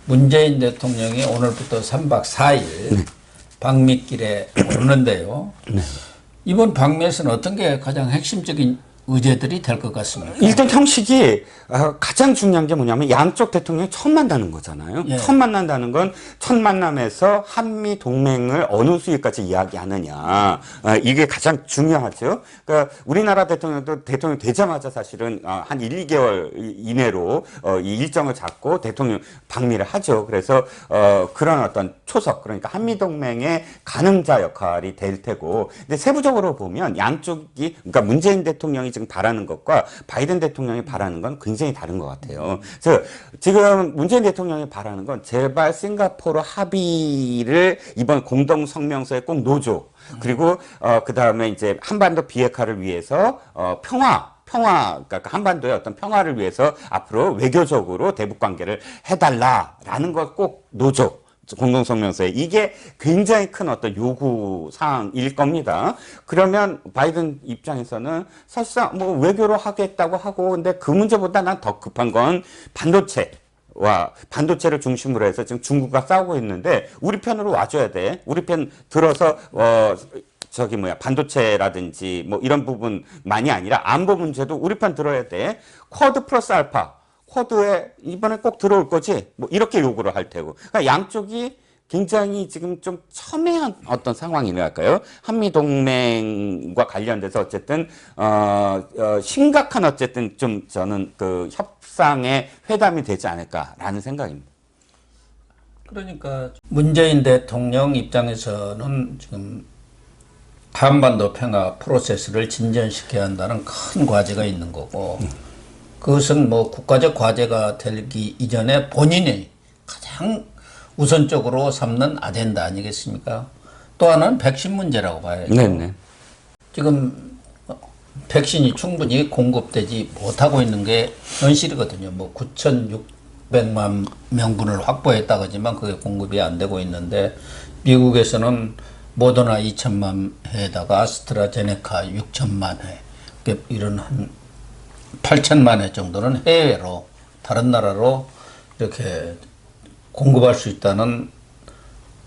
문재인 대통령이 오늘부터 3박 4일 방미길에 오르는데요. 이번 방미에서는 어떤 게 가장 핵심적인 의제들이 될 것 같습니까? 일단 형식이 가장 중요한 게 뭐냐면 양쪽 대통령이 처음 만나는 거잖아요. 예. 처음 만난다는 건 첫 만남에서 한미 동맹을 어느 수위까지 이야기하느냐, 이게 가장 중요하죠. 그러니까 우리나라 대통령도 대통령 되자마자 사실은 한 1, 2개월 이내로 이 일정을 잡고 대통령 방미를 하죠. 그래서 그런 어떤 초석, 그러니까 한미 동맹의 가늠자 역할이 될 테고, 근데 세부적으로 보면 양쪽이, 그러니까 문재인 대통령이 지금 바라는 것과 바이든 대통령이 바라는 건 굉장히 다른 것 같아요. 그래서 지금 문재인 대통령이 바라는 건 제발 싱가포르 합의를 이번 공동 성명서에 꼭 넣어줘. 그리고 그 다음에 이제 한반도 비핵화를 위해서 평화, 그러니까 한반도의 어떤 평화를 위해서 앞으로 외교적으로 대북 관계를 해달라라는 걸 꼭 넣어줘. 공동성명서에. 이게 굉장히 큰 어떤 요구 사항일 겁니다. 그러면 바이든 입장에서는 사실상 뭐 외교로 하겠다고 하고, 근데 그 문제보다 난 더 급한 건 반도체를 중심으로 해서 지금 중국과 싸우고 있는데 우리 편으로 와줘야 돼. 우리 편 들어서 반도체라든지 뭐 이런 부분만이 아니라 안보 문제도 우리 편 들어야 돼. 쿼드 플러스 알파. 쿼드에 이번에 꼭 들어올 거지? 뭐 이렇게 요구를 할 테고. 그러니까 양쪽이 굉장히 지금 좀 첨예한 어떤 상황이랄까요? 한미 동맹과 관련돼서 어쨌든 심각한 어쨌든 좀 저는 그 협상의 회담이 되지 않을까라는 생각입니다. 그러니까 문재인 대통령 입장에서는 지금 한반도 평화 프로세스를 진전시켜야 한다는 큰 과제가 있는 거고, 그것은 뭐 국가적 과제가 되기 이전에 본인이 가장 우선적으로 삼는 아젠다 아니겠습니까? 또 하나는 백신 문제라고 봐야죠. 네네. 지금 백신이 충분히 공급되지 못하고 있는 게 현실이거든요. 뭐 9,600만 명분을 확보했다고 하지만 그게 공급이 안 되고 있는데, 미국에서는 모더나 2천만 회에다가 아스트라제네카 6천만 회, 이런 한 8천만 회 정도는 해외로, 다른 나라로 이렇게 공급할 수 있다는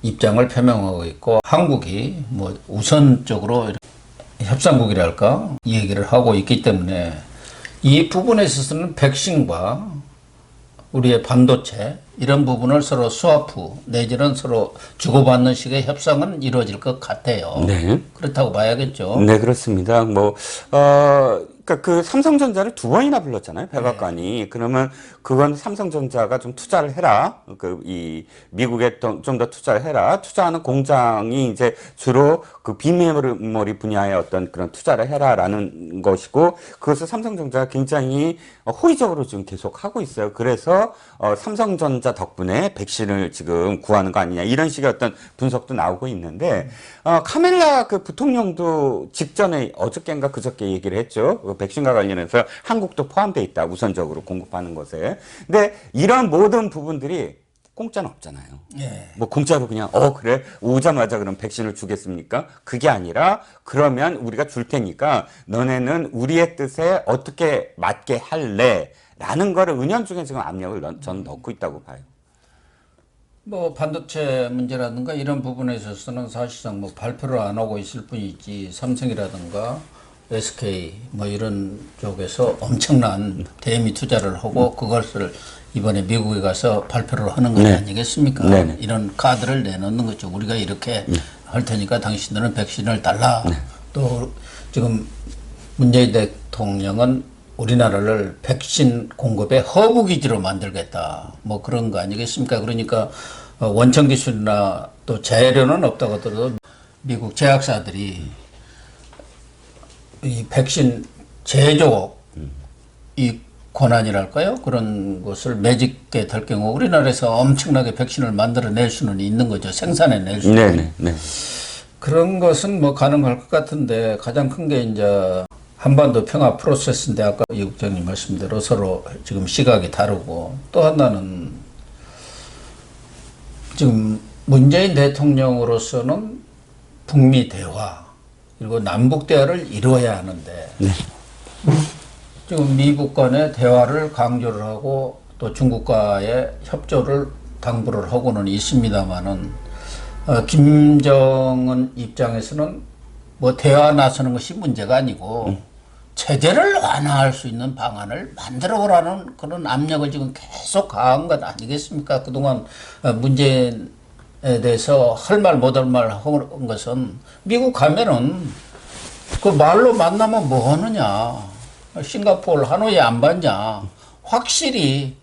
입장을 표명하고 있고, 한국이 뭐 우선적으로 협상국이랄까 이 얘기를 하고 있기 때문에 이 부분에 있어서는 백신과 우리의 반도체 이런 부분을 서로 스와프 내지는 서로 주고받는 식의 협상은 이루어질 것 같아요. 네. 그렇다고 봐야겠죠. 네, 그렇습니다. 그러니까 그 삼성전자를 2번이나 불렀잖아요, 백악관이. 네. 그러면 그건 삼성전자가 좀 투자를 해라. 미국에 좀 더 투자를 해라. 투자하는 공장이 이제 주로 그 비메모리 분야의 어떤 그런 투자를 해라라는 것이고, 그것을 삼성전자가 굉장히 호의적으로 지금 계속 하고 있어요. 그래서 삼성전자 덕분에 백신을 지금 구하는 거 아니냐, 이런 식의 어떤 분석도 나오고 있는데, 카밀라 그 부통령도 직전에 어저께인가 그저께 얘기를 했죠. 그 백신과 관련해서 한국도 포함되어 있다, 우선적으로 공급하는 것에. 근데 이런 모든 부분들이 공짜는 없잖아요. 예. 뭐 공짜로 그냥 그래 오자마자 그럼 백신을 주겠습니까? 그게 아니라, 그러면 우리가 줄 테니까 너네는 우리의 뜻에 어떻게 맞게 할래? 라는 거를 은연중에 지금 압력을 저는 넣고 있다고 봐요. 뭐 반도체 문제라든가 이런 부분에 있어서는 사실상 뭐 발표를 안 하고 있을 뿐이지, 삼성이라든가 SK 뭐 이런 쪽에서 엄청난 대미 투자를 하고 그것을 이번에 미국에 가서 발표를 하는 것 아니겠습니까? 네네. 이런 카드를 내놓는 거죠. 우리가 이렇게 할 테니까 당신들은 백신을 달라. 또 지금 문재인 대통령은 우리나라를 백신 공급의 허브 기지로 만들겠다, 뭐 그런 거 아니겠습니까? 그러니까 원천 기술이나 또 재료는 없다고 하더라도 미국 제약사들이 이 백신 제조 이 권한이랄까요? 그런 것을 매집게 될 경우 우리나라에서 엄청나게 백신을 만들어낼 수는 있는 거죠. 생산해낼 수는. 네. 그런 것은 뭐 가능할 것 같은데, 가장 큰 게 이제 한반도 평화 프로세스인데, 아까 이 국장님 말씀대로 서로 지금 시각이 다르고, 또 하나는 지금 문재인 대통령으로서는 북미 대화 그리고 남북 대화를 이루어야 하는데, 지금 미국 간의 대화를 강조를 하고 또 중국과의 협조를 당부를 하고는 있습니다만은 김정은 입장에서는 뭐 대화 나서는 것이 문제가 아니고 체제를 완화할 수 있는 방안을 만들어 보라는 그런 압력을 지금 계속 가한 것 아니겠습니까? 그동안 문재인에 대해서 할 말 못할 말 한 것은 미국 가면은 그 말로 만나면 뭐 하느냐, 싱가포르 하노이 안 봤냐, 확실히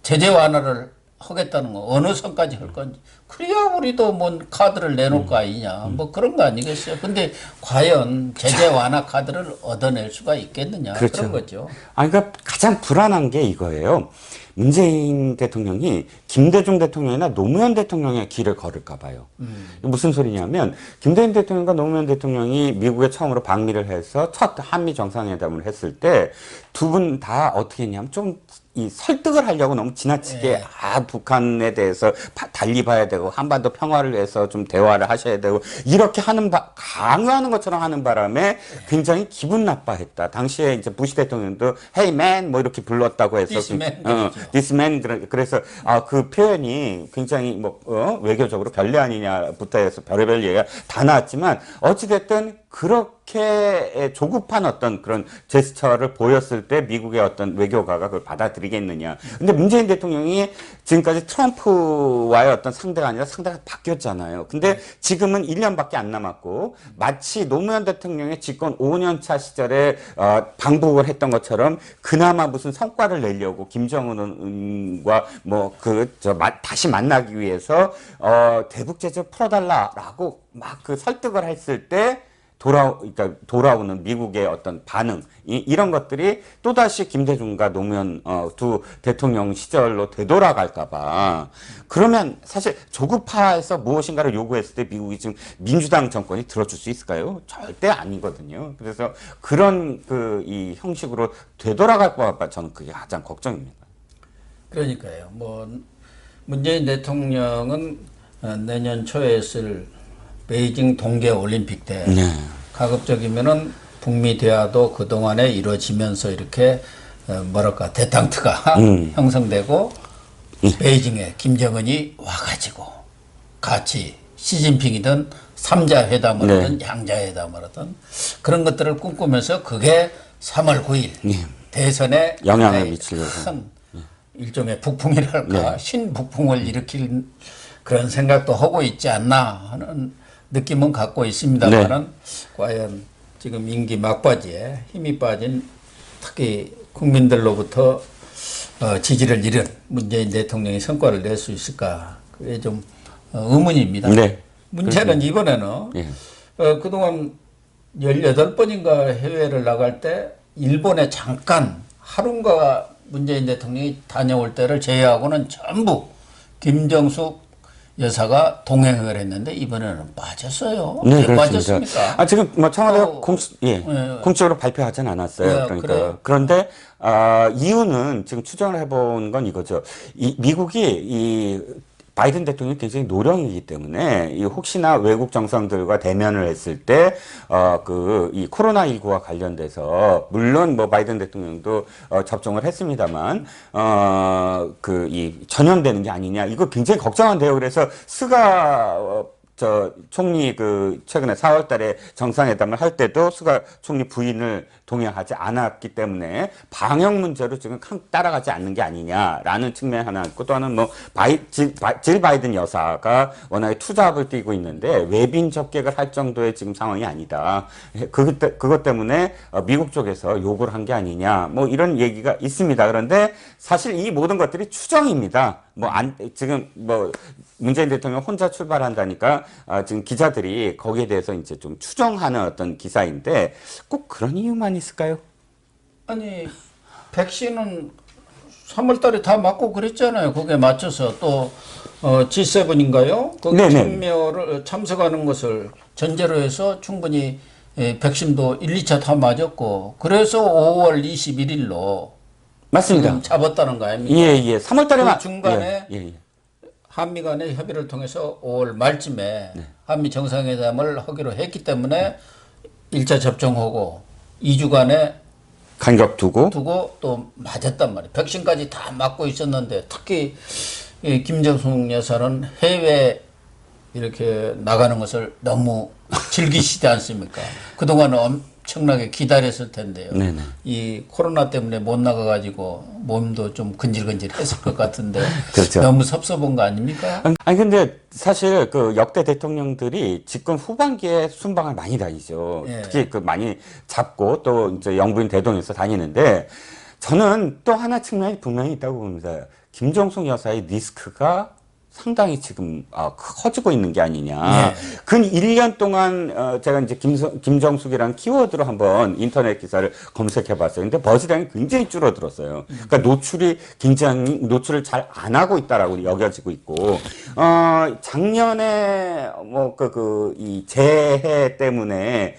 제재 완화를 하겠다는 거 어느 선까지 할 건지 그래야 우리도 뭔 카드를 내놓을 거 아니냐 뭐 그런 거 아니겠어요. 근데 과연 제재 완화 카드를 얻어낼 수가 있겠느냐. 그렇죠. 그런 거죠. 그러니까 가장 불안한 게 이거예요. 문재인 대통령이 김대중 대통령이나 노무현 대통령의 길을 걸을까 봐요. 무슨 소리냐면 김대중 대통령과 노무현 대통령이 미국에 처음으로 방미를 해서 첫 한미 정상회담을 했을 때 두 분 다 어떻게 했냐면 좀 이 설득을 하려고 너무 지나치게 북한에 대해서 달리 봐야 되고 한반도 평화를 위해서 좀 대화를 하셔야 되고 이렇게 하는 강요하는 것처럼 하는 바람에 굉장히 기분 나빠했다. 당시에 이제 부시 대통령도 Hey man 뭐 이렇게 불렀다고 해서 This man 그래서 그 표현이 굉장히 뭐 외교적으로 별례 아니냐부터 해서 별의별 얘기가 다 나왔지만 어찌 됐든 그렇게 조급한 어떤 그런 제스처를 보였을 때 미국의 어떤 외교가가 그걸 받아들이겠느냐. 근데 문재인 대통령이 지금까지 트럼프와의 어떤 상대가 아니라 상대가 바뀌었잖아요. 근데 지금은 1년밖에 안 남았고 마치 노무현 대통령의 집권 5년 차 시절에 방북을 했던 것처럼 그나마 무슨 성과를 내려고 김정은과 다시 만나기 위해서 대북 제재 풀어달라라고 막 그 설득을 했을 때 그러니까 돌아오는 미국의 어떤 반응 이런 것들이 또다시 김대중과 노무현 두 대통령 시절로 되돌아갈까봐 그러면 사실 조급해서 무엇인가를 요구했을 때 미국이 지금 민주당 정권이 들어줄 수 있을까요? 절대 아니거든요. 그래서 그런 이 형식으로 되돌아갈까봐 저는 그게 가장 걱정입니다. 그러니까요. 뭐 문재인 대통령은 내년 초에 있을 베이징 동계 올림픽 때 가급적이면은 북미 대화도 그 동안에 이루어지면서 이렇게 뭐랄까 대탕트가 형성되고 베이징에 김정은이 와가지고 같이 시진핑이든 3자 회담을 하든 양자 회담을 하든 그런 것들을 꿈꾸면서 그게 3월 9일 대선에 영향을 미치려고 큰 일종의 북풍이랄까 신북풍을 일으킬 그런 생각도 하고 있지 않나 하는 느낌은 갖고 있습니다만은 과연 지금 임기 막바지에 힘이 빠진 특히 국민들로부터 지지를 잃은 문재인 대통령이 성과를 낼 수 있을까 그게 좀 의문입니다. 문제는 이번에는 그동안 18번인가 해외를 나갈 때 일본에 잠깐 하루인가 문재인 대통령이 다녀올 때를 제외하고는 전부 김정숙 여사가 동행을 했는데 이번에는 빠졌어요. 네, 왜 그렇습니다. 빠졌습니까? 지금 뭐 청와대가 공식적으로 발표하진 않았어요. 그러니까 그런데 이유는 지금 추정을 해본 건 이거죠. 미국이 이 바이든 대통령이 굉장히 노령이기 때문에 혹시나 외국 정상들과 대면을 했을 때 이 코로나19와 관련돼서 물론 뭐 바이든 대통령도 접종을 했습니다만 이 전염되는 게 아니냐 이거 굉장히 걱정한대요. 그래서 스가 총리 최근에 4월 달에 정상회담을 할 때도 스가 총리 부인을 동행하지 않았기 때문에 방역 문제로 지금 따라가지 않는 게 아니냐라는 측면 하나 있고 또 하나는 뭐 질 바이든 여사가 워낙에 투잡을 뛰고 있는데 외빈 접객을 할 정도의 지금 상황이 아니다. 그것 때문에 미국 쪽에서 요구를 한 게 아니냐 뭐 이런 얘기가 있습니다. 그런데 사실 이 모든 것들이 추정입니다. 지금 문재인 대통령 혼자 출발한다니까 지금 기자들이 거기에 대해서 이제 좀 추정하는 어떤 기사인데 꼭 그런 이유만 있을까요? 아니 백신은 3월 달에 다 맞고 그랬잖아요. 거기에 맞춰서 또 G7인가요? 거기 참석하는 것을 전제로 해서 충분히 백신도 1, 2차 다 맞았고 그래서 5월 21일로 맞습니다. 잡았다는 거 아닙니까? 3월 달에 그 중간에 한미 간의 협의를 통해서 5월 말쯤에 한미 정상회담을 하기로 했기 때문에 1차 접종하고 2주간의 간격 두고 또 맞았단 말이에요. 백신까지 다 맞고 있었는데 특히 이 김정숙 여사는 해외 이렇게 나가는 것을 너무 즐기시지 않습니까? 그동안 엄청나게 기다렸을 텐데요. 네네. 이 코로나 때문에 못 나가가지고 몸도 좀 근질근질했을 것 같은데 그렇죠. 너무 섭섭한 거 아닙니까? 아니 근데 사실 그 역대 대통령들이 집권 후반기에 순방을 많이 다니죠. 예. 특히 그 많이 잡고 또 이제 영부인 대동에서 다니는데 저는 또 하나 측면이 분명히 있다고 봅니다. 김정숙 여사의 리스크가 상당히 지금 커지고 있는 게 아니냐. 근 1년 동안 제가 이제 김정숙이라는 키워드로 한번 인터넷 기사를 검색해 봤어요. 근데 버즈량이 굉장히 줄어들었어요. 그러니까 노출을 잘 안 하고 있다라고 여겨지고 있고, 작년에 이 재해 때문에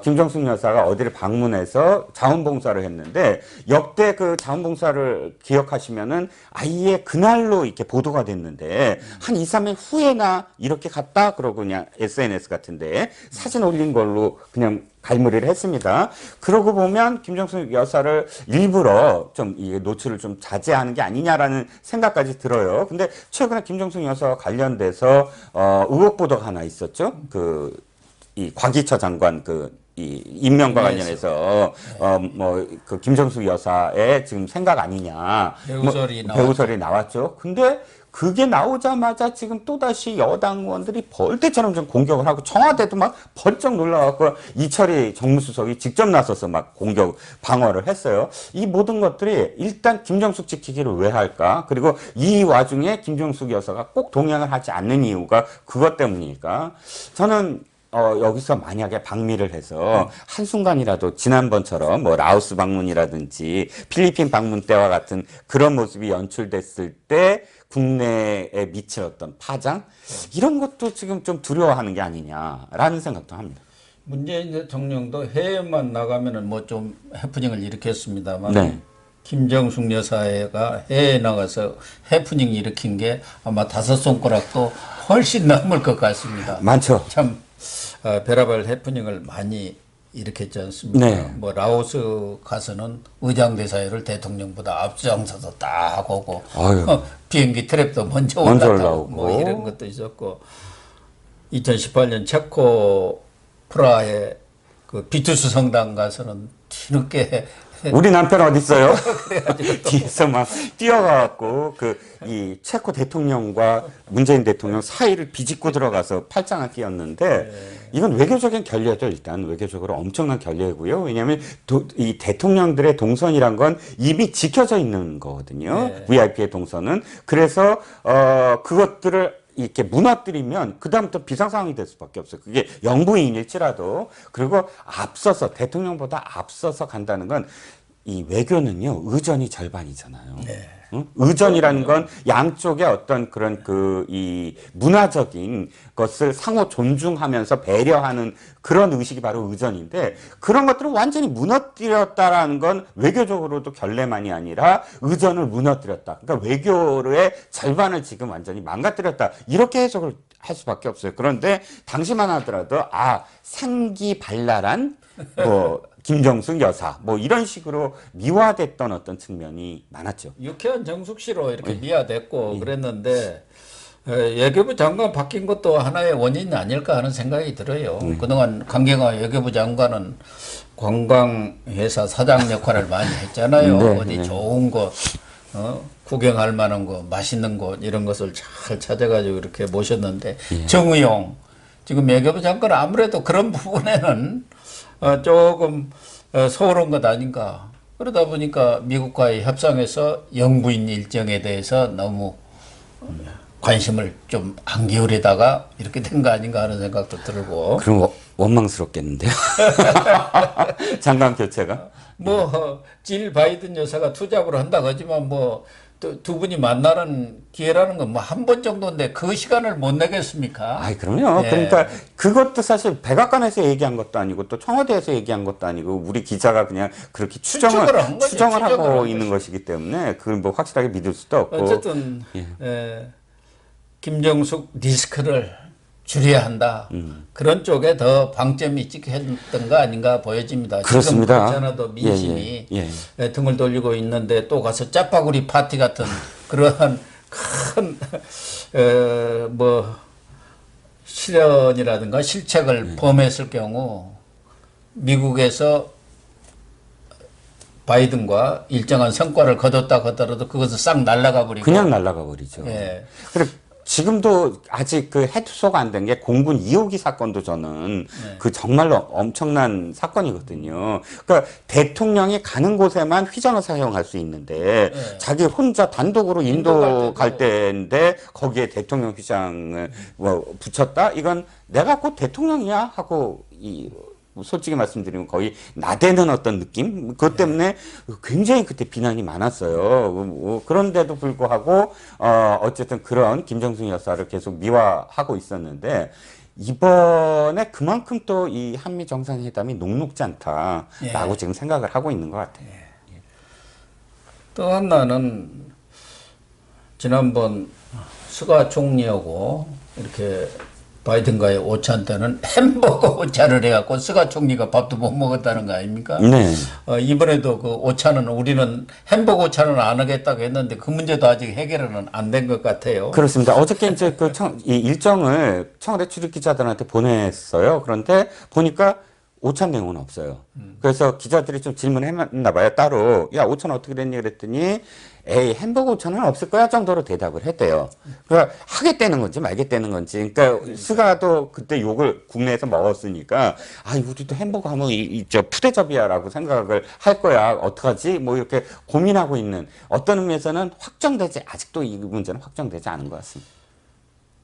김정숙 여사가 어디를 방문해서 자원봉사를 했는데 역대 그 자원봉사를 기억하시면은 아예 그날로 이렇게 보도가 됐는데 한 2, 3일 후에나 이렇게 갔다 그러고 그냥 SNS 같은데 사진 올린 걸로 그냥 갈무리를 했습니다. 그러고 보면 김정숙 여사를 일부러 좀 이 노출을 좀 자제하는 게 아니냐라는 생각까지 들어요. 근데 최근에 김정숙 여사와 관련돼서 의혹 보도가 하나 있었죠. 이 과기처 장관 이 임명과 관련해서 그 김정숙 여사의 지금 생각 아니냐 배우설이 나왔죠. 근데 그게 나오자마자 지금 또다시 여당 의원들이 벌떼처럼 좀 공격을 하고 청와대도 막 벌쩍 놀라갖고 이철희 정무수석이 직접 나서서 막 공격 방어를 했어요. 이 모든 것들이 일단 김정숙 지키기를 왜 할까? 그리고 이 와중에 김정숙 여사가 꼭 동행을 하지 않는 이유가 그것 때문일까? 저는 여기서 만약에 방미를 해서 한순간이라도 지난번처럼 뭐 라오스 방문이라든지 필리핀 방문 때와 같은 그런 모습이 연출됐을 때 국내에 미칠 어떤 파장 이런 것도 지금 좀 두려워하는 게 아니냐라는 생각도 합니다. 문재인 대통령도 해외만 나가면은 뭐 좀 해프닝을 일으켰습니다만 네. 김정숙 여사가 해외에 나가서 해프닝 일으킨 게 아마 5손가락도 훨씬 넘을 것 같습니다. 많죠. 참 별의별 해프닝을 많이 일으켰지 않습니까? 네. 뭐 라오스 가서는 의장대사회를 대통령보다 앞장서서 딱 오고 비행기 트랩도 먼저 올라오고 뭐 이런 것도 있었고 2018년 체코 프라하에 그 비투스 성당 가서는 뒤늦게 우리 남편 어디 있어요? 뒤에서 막 뛰어가갖고 이 체코 대통령과 문재인 대통령 사이를 비집고 들어가서 팔짱을 끼웠는데 이건 외교적인 결례죠. 일단 외교적으로 엄청난 결례고요. 왜냐하면 이 대통령들의 동선이란 건 이미 지켜져 있는 거거든요. VIP의 동선은. 그래서 그것들을 이렇게 무너뜨리면 그다음부터 비상 상황이 될 수밖에 없어요. 그게 영부인일지라도. 그리고 앞서서 대통령보다 앞서서 간다는 건 이 외교는요 의전이 절반이잖아요. 응? 의전이라는 건 양쪽의 어떤 그런 이 문화적인 것을 상호 존중하면서 배려하는 그런 의식이 바로 의전인데 그런 것들을 완전히 무너뜨렸다라는 건 외교적으로도 결례만이 아니라 의전을 무너뜨렸다. 그러니까 외교의 절반을 지금 완전히 망가뜨렸다. 이렇게 해석을 할 수밖에 없어요. 그런데 당시만 하더라도 생기발랄한 김정숙 여사 뭐 이런 식으로 미화됐던 어떤 측면이 많았죠. 유쾌한 정숙 씨로 이렇게 미화됐고 그랬는데 외교부 장관 바뀐 것도 하나의 원인이 아닐까 하는 생각이 들어요. 그동안 강경화 외교부 장관은 관광회사 사장 역할을 많이 했잖아요. 어디 좋은 곳 구경할 만한 거 맛있는 곳 이런 것을 잘 찾아가지고 이렇게 모셨는데 정의용 지금 외교부 장관 아무래도 그런 부분에는 조금 소홀한 것 아닌가. 그러다 보니까 미국과의 협상에서 영부인 일정에 대해서 너무 관심을 좀 안 기울이다가 이렇게 된 거 아닌가 하는 생각도 들고. 그럼 원망스럽겠는데요. 장관 교체가. 질 바이든 여사가 투잡을 한다고 하지만 두 분이 만나는 기회라는 건 한 번 정도인데 그 시간을 못 내겠습니까? 그럼요. 그러니까 그것도 사실 백악관에서 얘기한 것도 아니고 또 청와대에서 얘기한 것도 아니고 우리 기자가 그냥 그렇게 추정을 하고 있는 것이기 때문에 그걸 확실하게 믿을 수도 없고. 어쨌든 김정숙 리스크를 줄여야 한다. 그런 쪽에 더 방점이 찍혔던 거 아닌가 보여집니다. 그렇습니다. 지금 그렇잖아도 민심이 등을 돌리고 있는데 또 가서 짜파구리 파티 같은 그러한 큰 뭐 실현이라든가 실책을 범했을 경우 미국에서 바이든과 일정한 성과를 거뒀다 하더라도 그것은 싹 날아가 버리고 그냥 날아가 버리죠. 예. 그래 지금도 아직 그 해소가 안 된 게 공군 2호기 사건도 저는 그 정말로 엄청난 사건이거든요. 그러니까 대통령이 가는 곳에만 휘장을 사용할 수 있는데 자기 혼자 단독으로 인도 갈 때인데 거기에 대통령 휘장을 뭐 붙였다? 이건 내가 곧 대통령이야 하고 솔직히 말씀드리면 거의 나대는 어떤 느낌? 그것 때문에 굉장히 그때 비난이 많았어요. 그런데도 불구하고, 어쨌든 그런 김정숙 여사를 계속 미화하고 있었는데, 이번에 그만큼 또 이 한미 정상회담이 녹록지 않다라고 지금 생각을 하고 있는 것 같아요. 또 하나는 지난번 스가 총리하고 이렇게 바이든과의 오찬 때는 햄버거 오찬을 해갖고 스가 총리가 밥도 못 먹었다는 거 아닙니까? 네. 이번에도 그 오찬은 우리는 햄버거 오찬은 안 하겠다고 했는데 그 문제도 아직 해결은 안 된 것 같아요. 그렇습니다. 어저께 이제 이 일정을 청와대 출입 기자들한테 보냈어요. 그런데 보니까 오찬 내용은 없어요. 그래서 기자들이 좀 질문했나 봐요. 따로 야 오찬 어떻게 됐니 그랬더니 에이 햄버거 오찬은 없을 거야 정도로 대답을 했대요. 그러니까 하겠다는 건지 말겠다는 건지. 그러니까 스가도 그때 욕을 국내에서 먹었으니까 아 우리도 햄버거 하면 저 푸대접이야라고 생각을 할 거야. 어떡하지? 뭐 이렇게 고민하고 있는 어떤 의미에서는 아직도 이 문제는 확정되지 않은 것 같습니다.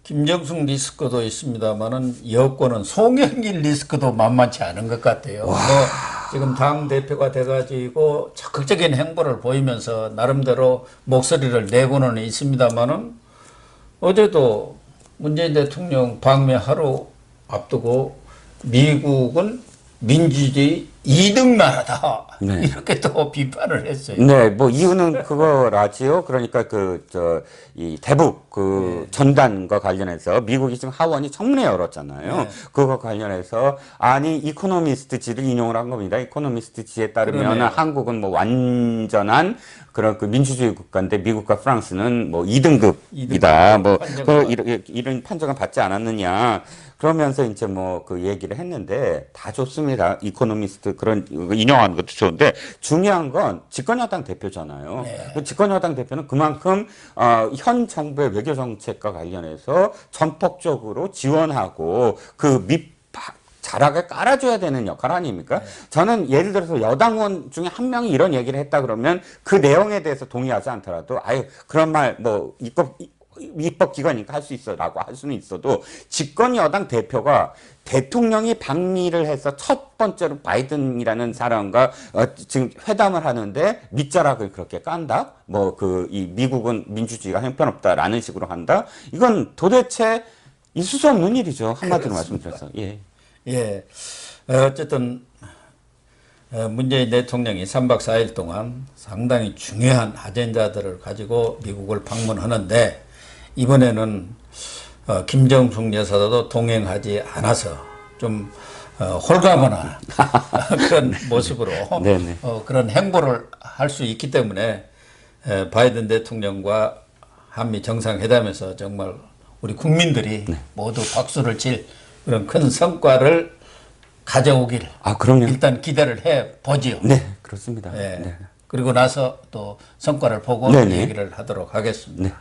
김정숙 리스크도 있습니다만은 여권은 송영길 리스크도 만만치 않은 것 같아요. 뭐 지금 당 대표가 돼가지고 적극적인 행보를 보이면서 나름대로 목소리를 내고는 있습니다만은 어제도 문재인 대통령 방미 하루 앞두고 미국은 민주주의 2등 나라다. 네. 이렇게 또 비판을 했어요. 네, 뭐 이유는 그거라지요. 그러니까 이 대북 전단과 관련해서 미국이 지금 하원이 청문회 열었잖아요. 네. 그거 관련해서 아니 이코노미스트지를 인용을 한 겁니다. 이코노미스트지에 따르면 그러네요. 한국은 뭐 완전한 그런 그 민주주의 국가인데 미국과 프랑스는 뭐 2등급이다. 뭐 이런 판정을 받지 않았느냐. 그러면서 이제 뭐 그 얘기를 했는데 다 좋습니다. 이코노미스트 그런 인용하는 것도 좋은데 중요한 건 집권여당 대표잖아요. 그 집권여당 대표는 그만큼 현 정부의 외교 정책과 관련해서 전폭적으로 지원하고 그 자락을 깔아줘야 되는 역할 아닙니까? 저는 예를 들어서 여당 의원 중에 한 명이 이런 얘기를 했다 그러면 그 내용에 대해서 동의하지 않더라도 아유 그런 말 뭐 입법기관이니까 할 수 있어라고 할 수는 있어도 집권 여당 대표가 대통령이 방미를 해서 첫 번째로 바이든이라는 사람과 지금 회담을 하는데 밑자락을 그렇게 깐다? 뭐 이 미국은 민주주의가 형편없다라는 식으로 한다? 이건 도대체 있을 수 없는 일이죠. 한마디로 말씀드려서. 예. 예. 어쨌든 문재인 대통령이 3박 4일 동안 상당히 중요한 아젠다들을 가지고 미국을 방문하는데 이번에는 김정숙 여사도 동행하지 않아서 좀 홀가분한 그런 모습으로 그런 행보를 할 수 있기 때문에 바이든 대통령과 한미 정상회담에서 정말 우리 국민들이 모두 박수를 칠 그런 큰 성과를 가져오길 그럼요. 일단 기대를 해 보지요. 네, 그렇습니다. 예. 네. 그리고 나서 또 성과를 보고 네네. 얘기를 하도록 하겠습니다. 네.